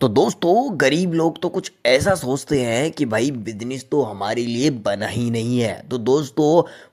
तो दोस्तों गरीब लोग तो कुछ ऐसा सोचते हैं कि भाई बिजनेस तो हमारे लिए बना ही नहीं है। तो दोस्तों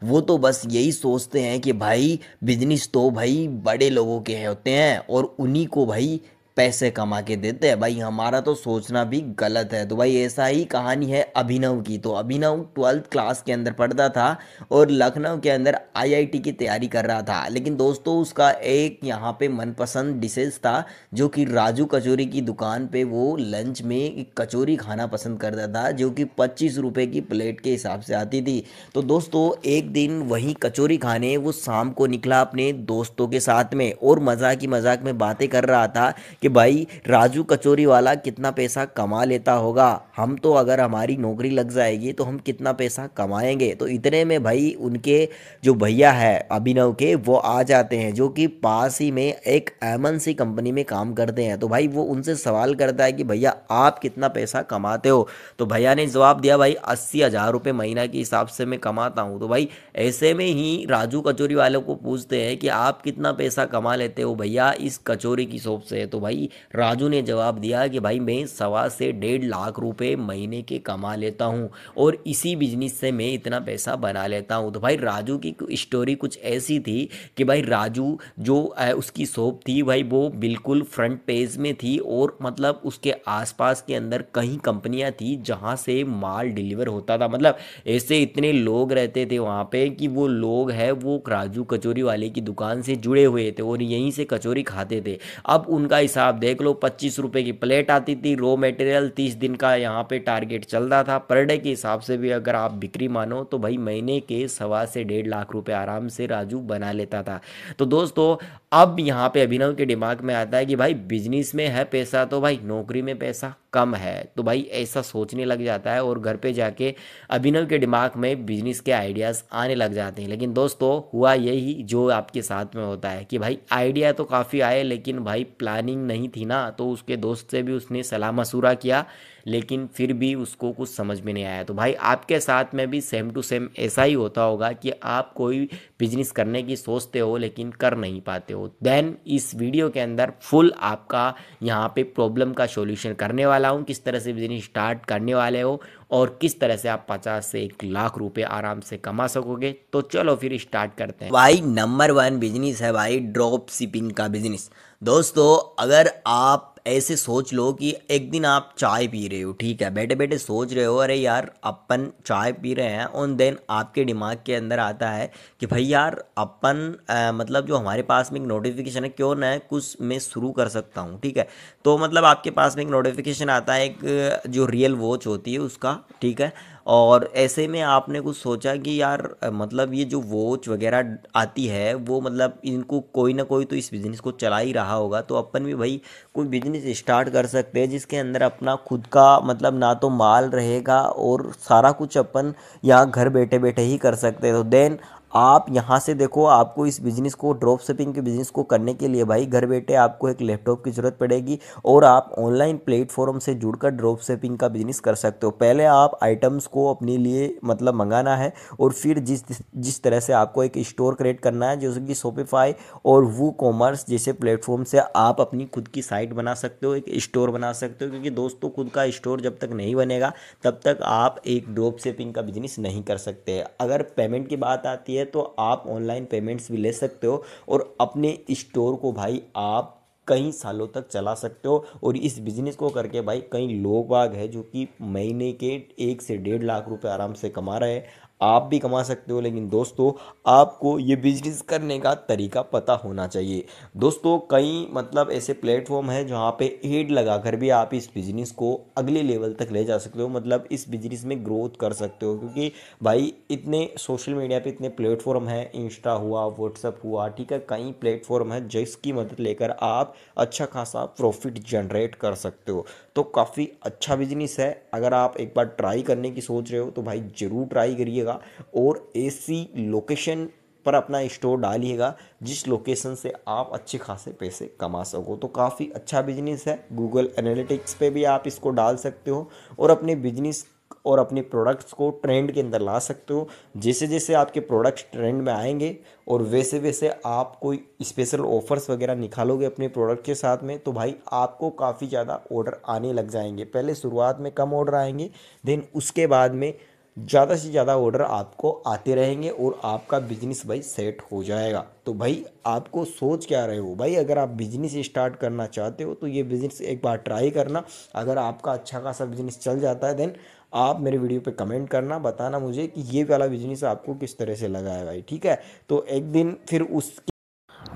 वो तो बस यही सोचते हैं कि भाई बिजनेस तो भाई बड़े लोगों के होते हैं और उन्हीं को भाई पैसे कमा के देते हैं। भाई हमारा तो सोचना भी गलत है। तो भाई ऐसा ही कहानी है अभिनव की। तो अभिनव 12th क्लास के अंदर पढ़ता था और लखनऊ के अंदर आईआईटी की तैयारी कर रहा था। लेकिन दोस्तों उसका एक यहाँ पे मनपसंद डिशेज था जो कि राजू कचौरी की दुकान पे वो लंच में एक कचौरी खाना पसंद करता था, जो कि 25 रुपए की प्लेट के हिसाब से आती थी। तो दोस्तों एक दिन वहीं कचौरी खाने वो शाम को निकला अपने दोस्तों के साथ में और मजाक ही मजाक में बातें कर रहा था कि भाई राजू कचौरी वाला कितना पैसा कमा लेता होगा, हम तो अगर हमारी नौकरी लग जाएगी तो हम कितना पैसा कमाएंगे। तो इतने में भाई उनके जो भैया है अभिनव के वो आ जाते हैं, जो कि पास ही में एक एमएनसी कंपनी में काम करते हैं। तो भाई वो उनसे सवाल करता है कि भैया आप कितना पैसा कमाते हो। तो भैया ने जवाब दिया भाई 80,000 रुपये महीना के हिसाब से मैं कमाता हूँ। तो भाई ऐसे में ही राजू कचौरी वालों को पूछते हैं कि आप कितना पैसा कमा लेते हो भैया इस कचौरी की शॉप से। तो भाई राजू ने जवाब दिया कि भाई मैं 1.25 से 1.5 लाख रुपए महीने के कमा लेता हूँ और इसी बिजनेस से मैं इतना पैसा बना लेता हूँ। तो भाई राजू की स्टोरी कुछ ऐसी थी कि भाई राजू जो उसकी शॉप थी भाई वो बिल्कुल फ्रंट पेज में थी और मतलब उसके आसपास के अंदर कई कंपनियां थी जहां से माल डिलीवर होता था। मतलब ऐसे इतने लोग रहते थे वहां पे कि वो लोग है वो राजू कचौरी वाले की दुकान से जुड़े हुए थे और यहीं से कचौरी खाते थे। अब उनका हिसाब देख लो, 25 रुपए की प्लेट आती थी, रॉ मटेरियल 30 दिन का यहाँ पे टारगेट चल रहा था। पर डे के हिसाब से भी अगर आप बिक्री मानो तो भाई महीने के 1.25 से 1.5 लाख रुपए आराम से राजू बना लेता था। तो दोस्तों अब यहाँ पे अभिनव के दिमाग में आता है कि भाई बिजनेस में है पैसा तो भाई नौकरी में पैसा कम है। तो भाई ऐसा सोचने लग जाता है और घर पे जाके अभिनव के दिमाग में बिजनेस के आइडियाज़ आने लग जाते हैं। लेकिन दोस्तों हुआ यही जो आपके साथ में होता है कि भाई आइडिया तो काफ़ी आए लेकिन भाई प्लानिंग नहीं थी ना। तो उसके दोस्त से भी उसने सलाह मशूरा किया लेकिन फिर भी उसको कुछ समझ में नहीं आया। तो भाई आपके साथ में भी सेम टू सेम ऐसा ही होता होगा कि आप कोई बिजनेस करने की सोचते हो लेकिन कर नहीं पाते हो। देन इस वीडियो के अंदर फुल आपका यहाँ पे प्रॉब्लम का सॉल्यूशन करने वाला हूँ, किस तरह से बिजनेस स्टार्ट करने वाले हो और किस तरह से आप 50 से 1 लाख रुपए आराम से कमा सकोगे। तो चलो फिर स्टार्ट करते हैं। भाई नंबर 1 बिजनेस है भाई ड्रॉप शिपिंग का बिजनेस। दोस्तों अगर आप ऐसे सोच लो कि एक दिन आप चाय पी रहे हो, ठीक है, बैठे बैठे सोच रहे हो अरे यार अपन चाय पी रहे हैं और देन आपके दिमाग के अंदर आता है कि भाई यार अपन मतलब जो हमारे पास में एक नोटिफिकेशन है क्यों ना कुछ मैं शुरू कर सकता हूँ, ठीक है। तो मतलब आपके पास में एक नोटिफिकेशन आता है एक जो रियल वॉच होती है उसका, ठीक है। और ऐसे में आपने कुछ सोचा कि यार मतलब ये जो वॉच वगैरह आती है वो मतलब इनको कोई ना कोई तो इस बिज़नेस को चला ही रहा होगा, तो अपन भी भाई कोई बिजनेस स्टार्ट कर सकते हैं जिसके अंदर अपना खुद का मतलब ना तो माल रहेगा और सारा कुछ अपन यहाँ घर बैठे बैठे ही कर सकते हैं। तो देन आप यहाँ से देखो, आपको इस बिज़नेस को ड्रॉप शिपिंग के बिज़नेस को करने के लिए भाई घर बैठे आपको एक लैपटॉप की ज़रूरत पड़ेगी और आप ऑनलाइन प्लेटफॉर्म से जुड़कर ड्रॉप शिपिंग का बिज़नेस कर सकते हो। पहले आप आइटम्स को अपने लिए मतलब मंगाना है और फिर जिस जिस तरह से आपको एक स्टोर क्रिएट करना है जैसे कि शॉपिफाई और वू कॉमर्स जैसे प्लेटफॉर्म से आप अपनी खुद की साइट बना सकते हो, एक स्टोर बना सकते हो। क्योंकि दोस्तों खुद का स्टोर जब तक नहीं बनेगा तब तक आप एक ड्रॉप शिपिंग का बिजनेस नहीं कर सकते। अगर पेमेंट की बात आती है तो आप ऑनलाइन पेमेंट्स भी ले सकते हो और अपने स्टोर को भाई आप कई सालों तक चला सकते हो। और इस बिजनेस को करके भाई कई लोग बाग है जो कि महीने के 1 से 1.5 लाख रुपए आराम से कमा रहे हैं। आप भी कमा सकते हो, लेकिन दोस्तों आपको ये बिजनेस करने का तरीका पता होना चाहिए। दोस्तों कई मतलब ऐसे प्लेटफॉर्म हैं जहाँ पे एड लगाकर भी आप इस बिजनेस को अगले लेवल तक ले जा सकते हो, मतलब इस बिजनेस में ग्रोथ कर सकते हो। क्योंकि भाई इतने सोशल मीडिया पे इतने प्लेटफॉर्म हैं, इंस्टा हुआ, व्हाट्सअप हुआ, ठीक है, कई प्लेटफॉर्म है जिसकी मदद लेकर आप अच्छा खासा प्रॉफिट जनरेट कर सकते हो। तो काफ़ी अच्छा बिजनेस है। अगर आप एक बार ट्राई करने की सोच रहे हो तो भाई ज़रूर ट्राई करिएगा और ऐसी लोकेशन पर अपना स्टोर डालिएगा जिस लोकेशन से आप अच्छे खासे पैसे कमा सको। तो काफ़ी अच्छा बिजनेस है। गूगल एनालिटिक्स पे भी आप इसको डाल सकते हो और अपने बिजनेस और अपनी प्रोडक्ट्स को ट्रेंड के अंदर ला सकते हो। जैसे जैसे आपके प्रोडक्ट्स ट्रेंड में आएंगे और वैसे वैसे आप कोई स्पेशल ऑफर्स वगैरह निकालोगे अपने प्रोडक्ट के साथ में, तो भाई आपको काफ़ी ज़्यादा ऑर्डर आने लग जाएंगे। पहले शुरुआत में कम ऑर्डर आएंगे, देन उसके बाद में ज़्यादा से ज़्यादा ऑर्डर आपको आते रहेंगे और आपका बिजनेस भाई सेट हो जाएगा। तो भाई आपको सोच क्या रहे हो भाई, अगर आप बिजनेस स्टार्ट करना चाहते हो तो ये बिजनेस एक बार ट्राई करना। अगर आपका अच्छा खासा बिजनेस चल जाता है देन आप मेरे वीडियो पे कमेंट करना, बताना मुझे कि ये वाला बिजनेस आपको किस तरह से लगा है भाई, ठीक है। तो एक दिन फिर उस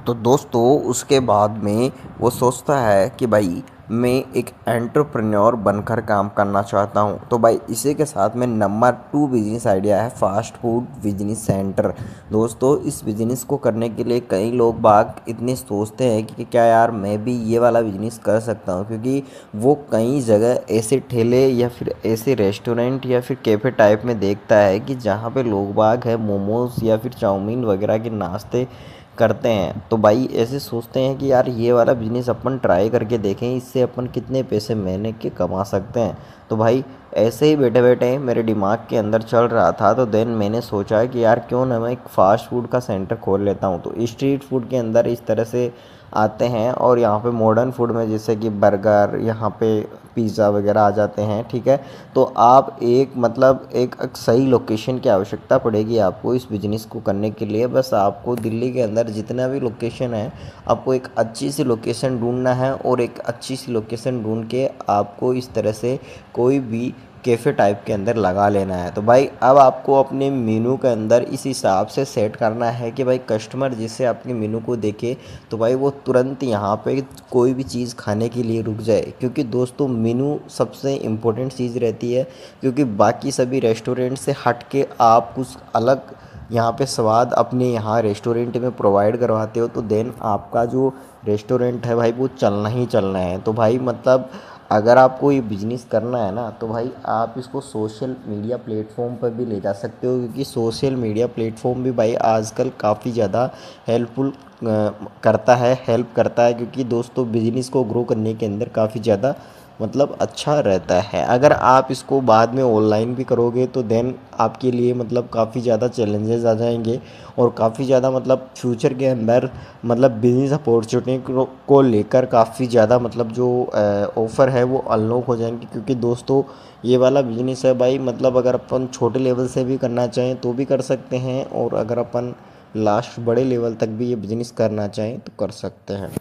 तो दोस्तों उसके बाद में वो सोचता है कि भाई मैं एक एंटरप्रेन्योर बनकर काम करना चाहता हूँ। तो भाई इसी के साथ में नंबर 2 बिजनेस आइडिया है फास्ट फूड बिजनेस सेंटर। दोस्तों इस बिजनेस को करने के लिए कई लोग बाग इतने सोचते हैं कि क्या यार मैं भी ये वाला बिजनेस कर सकता हूँ, क्योंकि वो कई जगह ऐसे ठेले या फिर ऐसे रेस्टोरेंट या फिर कैफ़े टाइप में देखता है कि जहाँ पे लोग बाग है मोमोज़ या फिर चाउमीन वगैरह के नाश्ते करते हैं। तो भाई ऐसे सोचते हैं कि यार ये वाला बिज़नेस अपन ट्राई करके देखें, इससे अपन कितने पैसे महीने के कमा सकते हैं। तो भाई ऐसे ही बैठे बैठे मेरे दिमाग के अंदर चल रहा था, तो देन मैंने सोचा कि यार क्यों ना मैं एक फ़ास्ट फूड का सेंटर खोल लेता हूँ। तो स्ट्रीट फूड के अंदर इस तरह से आते हैं और यहाँ पे मॉडर्न फूड में जैसे कि बर्गर, यहाँ पे पिज़्ज़ा वगैरह आ जाते हैं, ठीक है। तो आप एक मतलब एक सही लोकेशन की आवश्यकता पड़ेगी आपको इस बिज़नेस को करने के लिए। बस आपको दिल्ली के अंदर जितना भी लोकेशन है, आपको एक अच्छी सी लोकेशन ढूंढना है और एक अच्छी सी लोकेशन ढूंढ के आपको इस तरह से कोई भी कैफ़े टाइप के अंदर लगा लेना है। तो भाई अब आपको अपने मेनू के अंदर इस हिसाब से सेट करना है कि भाई कस्टमर जिससे आपके मेनू को देखे तो भाई वो तुरंत यहाँ पे कोई भी चीज़ खाने के लिए रुक जाए, क्योंकि दोस्तों मेनू सबसे इम्पोर्टेंट चीज़ रहती है। क्योंकि बाकी सभी रेस्टोरेंट से हट के आप कुछ अलग यहाँ पे स्वाद अपने यहाँ रेस्टोरेंट में प्रोवाइड करवाते हो, तो देन आपका जो रेस्टोरेंट है भाई वो चलना ही चलना है। तो भाई मतलब अगर आपको ये बिज़नेस करना है ना, तो भाई आप इसको सोशल मीडिया प्लेटफॉर्म पर भी ले जा सकते हो, क्योंकि सोशल मीडिया प्लेटफॉर्म भी भाई आजकल काफ़ी ज़्यादा हेल्पफुल हेल्प करता है, क्योंकि दोस्तों बिज़नेस को ग्रो करने के अंदर काफ़ी ज़्यादा मतलब अच्छा रहता है। अगर आप इसको बाद में ऑनलाइन भी करोगे तो देन आपके लिए मतलब काफ़ी ज़्यादा चैलेंजेस आ जाएंगे और काफ़ी ज़्यादा मतलब फ्यूचर के अंदर मतलब बिजनेस अपॉर्चुनिटी को लेकर काफ़ी ज़्यादा मतलब जो ऑफ़र है वो अनलॉक हो जाएंगे। क्योंकि दोस्तों ये वाला बिजनेस है भाई, मतलब अगर अपन छोटे लेवल से भी करना चाहें तो भी कर सकते हैं, और अगर अपन लास्ट बड़े लेवल तक भी ये बिजनेस करना चाहें तो कर सकते हैं।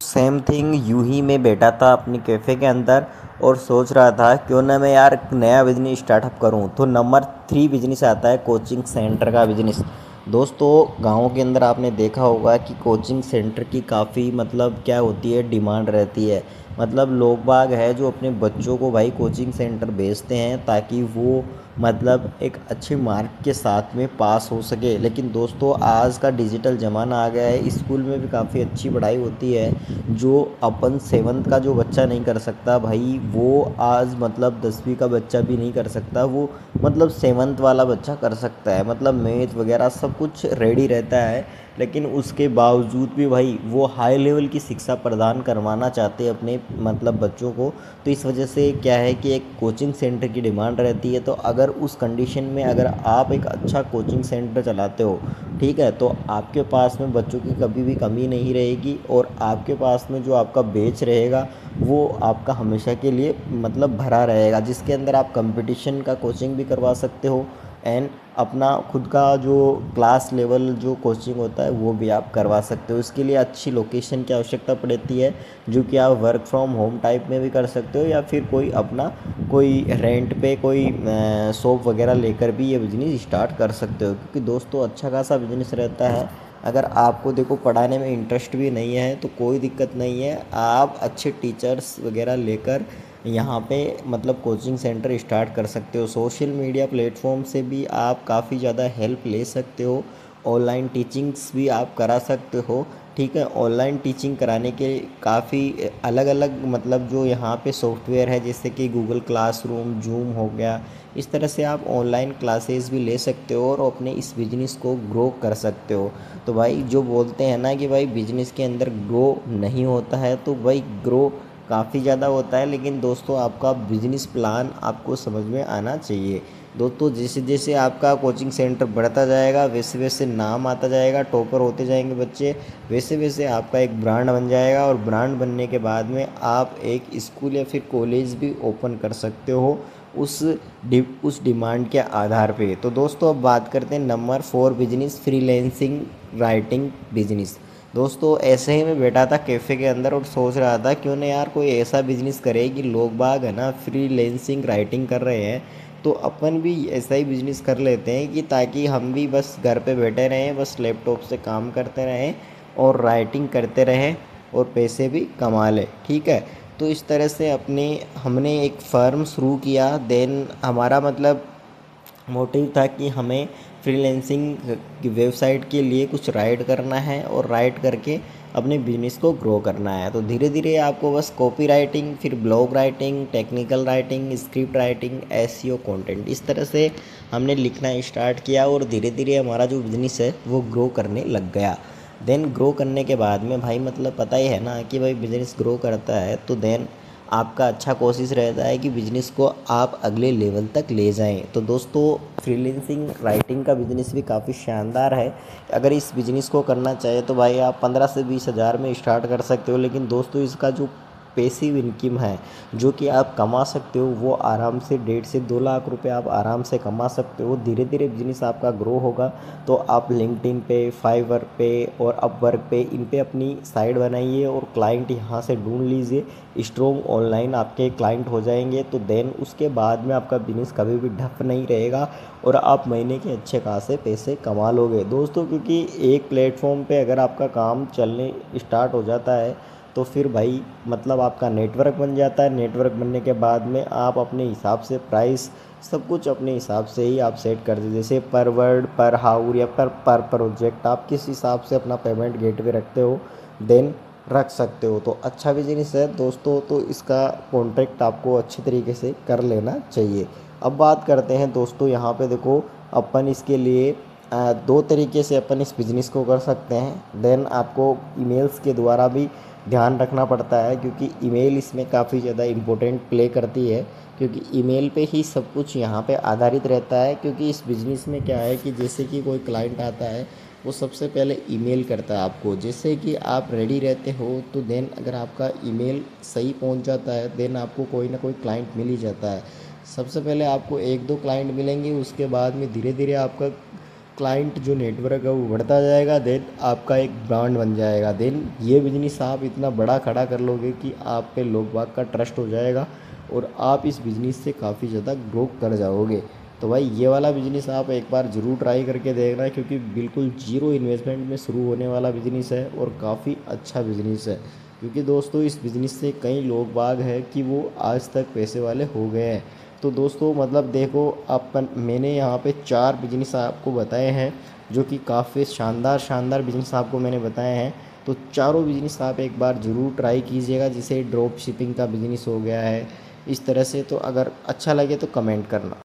सेम थिंग यूं ही मैं बैठा था अपनी कैफ़े के अंदर और सोच रहा था क्यों ना मैं यार नया बिजनेस स्टार्टअप करूं। तो नंबर 3 बिजनेस आता है कोचिंग सेंटर का बिजनेस। दोस्तों गाँव के अंदर आपने देखा होगा कि कोचिंग सेंटर की काफ़ी मतलब क्या होती है, डिमांड रहती है। मतलब लोग बाग है जो अपने बच्चों को भाई कोचिंग सेंटर भेजते हैं ताकि वो मतलब एक अच्छे मार्क के साथ में पास हो सके। लेकिन दोस्तों आज का डिजिटल ज़माना आ गया है, स्कूल में भी काफ़ी अच्छी पढ़ाई होती है। जो अपन 7th का जो बच्चा नहीं कर सकता भाई, वो आज मतलब 10वीं का बच्चा भी नहीं कर सकता, वो मतलब 7th वाला बच्चा कर सकता है। मतलब मैथ वगैरह सब कुछ रेडी रहता है, लेकिन उसके बावजूद भी भाई वो हाई लेवल की शिक्षा प्रदान करवाना चाहते हैं अपने मतलब बच्चों को। तो इस वजह से क्या है कि एक कोचिंग सेंटर की डिमांड रहती है। तो अगर उस कंडीशन में अगर आप एक अच्छा कोचिंग सेंटर चलाते हो, ठीक है, तो आपके पास में बच्चों की कभी भी कमी नहीं रहेगी और आपके पास में जो आपका बैच रहेगा वो आपका हमेशा के लिए मतलब भरा रहेगा, जिसके अंदर आप कंपटीशन का कोचिंग भी करवा सकते हो एंड अपना खुद का जो क्लास लेवल जो कोचिंग होता है वो भी आप करवा सकते हो। इसके लिए अच्छी लोकेशन की आवश्यकता पड़ती है, जो कि आप वर्क फ्रॉम होम टाइप में भी कर सकते हो या फिर कोई अपना कोई रेंट पे कोई शॉप वगैरह लेकर भी ये बिज़नेस स्टार्ट कर सकते हो। क्योंकि दोस्तों अच्छा खासा बिज़नेस रहता है। अगर आपको देखो पढ़ाने में इंटरेस्ट भी नहीं है तो कोई दिक्कत नहीं है, आप अच्छे टीचर्स वगैरह लेकर यहाँ पे मतलब कोचिंग सेंटर स्टार्ट कर सकते हो। सोशल मीडिया प्लेटफॉर्म से भी आप काफ़ी ज़्यादा हेल्प ले सकते हो, ऑनलाइन टीचिंग्स भी आप करा सकते हो, ठीक है। ऑनलाइन टीचिंग कराने के काफ़ी अलग अलग मतलब जो यहाँ पे सॉफ्टवेयर है, जैसे कि गूगल क्लासरूम, जूम हो गया, इस तरह से आप ऑनलाइन क्लासेस भी ले सकते हो और अपने इस बिज़नेस को ग्रो कर सकते हो। तो भाई जो बोलते हैं ना कि भाई बिज़नेस के अंदर ग्रो नहीं होता है, तो भाई ग्रो काफ़ी ज़्यादा होता है, लेकिन दोस्तों आपका बिजनेस प्लान आपको समझ में आना चाहिए। दोस्तों जैसे जैसे आपका कोचिंग सेंटर बढ़ता जाएगा, वैसे वैसे नाम आता जाएगा, टॉपर होते जाएंगे बच्चे, वैसे वैसे आपका एक ब्रांड बन जाएगा, और ब्रांड बनने के बाद में आप एक स्कूल या फिर कॉलेज भी ओपन कर सकते हो उस उस डिमांड के आधार पे। तो दोस्तों अब बात करते हैं number 4 business, freelancing writing business. दोस्तों ऐसे ही मैं बैठा था कैफ़े के अंदर और सोच रहा था क्यों ना यार कोई ऐसा बिजनेस करे कि लोग बाग है ना फ्रीलैंसिंग राइटिंग कर रहे हैं, तो अपन भी ऐसा ही बिजनेस कर लेते हैं कि ताकि हम भी बस घर पे बैठे रहें, बस लैपटॉप से काम करते रहें और राइटिंग करते रहें और पैसे भी कमा लें। ठीक है, तो इस तरह से हमने एक फ़र्म शुरू किया। देन हमारा मतलब मोटिव था कि हमें फ्रीलैंसिंग की वेबसाइट के लिए कुछ राइट करना है और राइट करके अपने बिजनेस को ग्रो करना है। तो धीरे धीरे आपको बस कॉपी राइटिंग, फिर blog writing, technical writing, script writing, SEO content, इस तरह से हमने लिखना स्टार्ट किया और धीरे धीरे हमारा जो बिजनेस है वो ग्रो करने लग गया। देन ग्रो करने के बाद में भाई मतलब पता ही है ना कि भाई बिजनेस ग्रो करता है तो देन आपका अच्छा कोशिश रहता है कि बिजनेस को आप अगले लेवल तक ले जाएं। तो दोस्तों फ्रीलांसिंग राइटिंग का बिजनेस भी काफ़ी शानदार है। अगर इस बिजनेस को करना चाहे तो भाई आप 15 से 20 हज़ार में स्टार्ट कर सकते हो, लेकिन दोस्तों इसका जो पैसिव इनकम है जो कि आप कमा सकते हो वो आराम से 1.5 से 2 लाख रुपए आप आराम से कमा सकते हो। धीरे धीरे बिजनेस आपका ग्रो होगा तो आप लिंक्डइन पे, फाइवर पे और अपवर्क पे, इन पे अपनी साइट बनाइए और क्लाइंट यहाँ से ढूंढ लीजिए। स्ट्रॉन्ग ऑनलाइन आपके क्लाइंट हो जाएंगे तो देन उसके बाद में आपका बिजनेस कभी भी ठप नहीं रहेगा और आप महीने के अच्छे खासे पैसे कमा लोगे दोस्तों। क्योंकि एक प्लेटफॉर्म पे अगर आपका काम चलने स्टार्ट हो जाता है तो फिर भाई मतलब आपका नेटवर्क बन जाता है। नेटवर्क बनने के बाद में आप अपने हिसाब से प्राइस सब कुछ अपने हिसाब से ही आप सेट कर दीजिए, जैसे पर वर्ड, पर हाउर या पर प्रोजेक्ट आप किस हिसाब से अपना पेमेंट गेटवे रखते हो देन रख सकते हो। तो अच्छा बिजनेस है दोस्तों, तो इसका कॉन्ट्रैक्ट आपको अच्छी तरीके से कर लेना चाहिए। अब बात करते हैं दोस्तों, यहाँ पे देखो अपन इसके लिए दो तरीके से अपन इस बिज़नेस को कर सकते हैं। देन आपको ईमेल्स के द्वारा भी ध्यान रखना पड़ता है क्योंकि ईमेल इसमें काफ़ी ज़्यादा इम्पोर्टेंट प्ले करती है, क्योंकि ईमेल पे ही सब कुछ यहाँ पे आधारित रहता है। क्योंकि इस बिज़नेस में क्या है कि जैसे कि कोई क्लाइंट आता है वो सबसे पहले ईमेल करता है आपको, जैसे कि आप रेडी रहते हो तो देन अगर आपका ईमेल सही पहुँच जाता है देन आपको कोई ना कोई क्लाइंट मिल ही जाता है। सबसे पहले आपको 1-2 क्लाइंट मिलेंगे, उसके बाद में धीरे धीरे आपका क्लाइंट जो नेटवर्क है वो बढ़ता जाएगा, देन आपका एक ब्रांड बन जाएगा। देन ये बिजनेस आप इतना बड़ा खड़ा कर लोगे कि आप पे लोग बाग का ट्रस्ट हो जाएगा और आप इस बिज़नेस से काफ़ी ज़्यादा ग्रो कर जाओगे। तो भाई ये वाला बिज़नेस आप एक बार ज़रूर ट्राई करके देखना, क्योंकि बिल्कुल जीरो इन्वेस्टमेंट में शुरू होने वाला बिज़नेस है और काफ़ी अच्छा बिज़नेस है। क्योंकि दोस्तों इस बिज़नेस से कई लोग बाग हैं कि वो आज तक पैसे वाले हो गए हैं। तो दोस्तों मतलब देखो अपन मैंने यहाँ पे 4 बिजनेस आपको बताए हैं जो कि काफ़ी शानदार शानदार बिजनेस आपको मैंने बताए हैं। तो चारों बिजनेस आप एक बार ज़रूर ट्राई कीजिएगा, जैसे ड्रॉप शिपिंग का बिजनेस हो गया है इस तरह से। तो अगर अच्छा लगे तो कमेंट करना।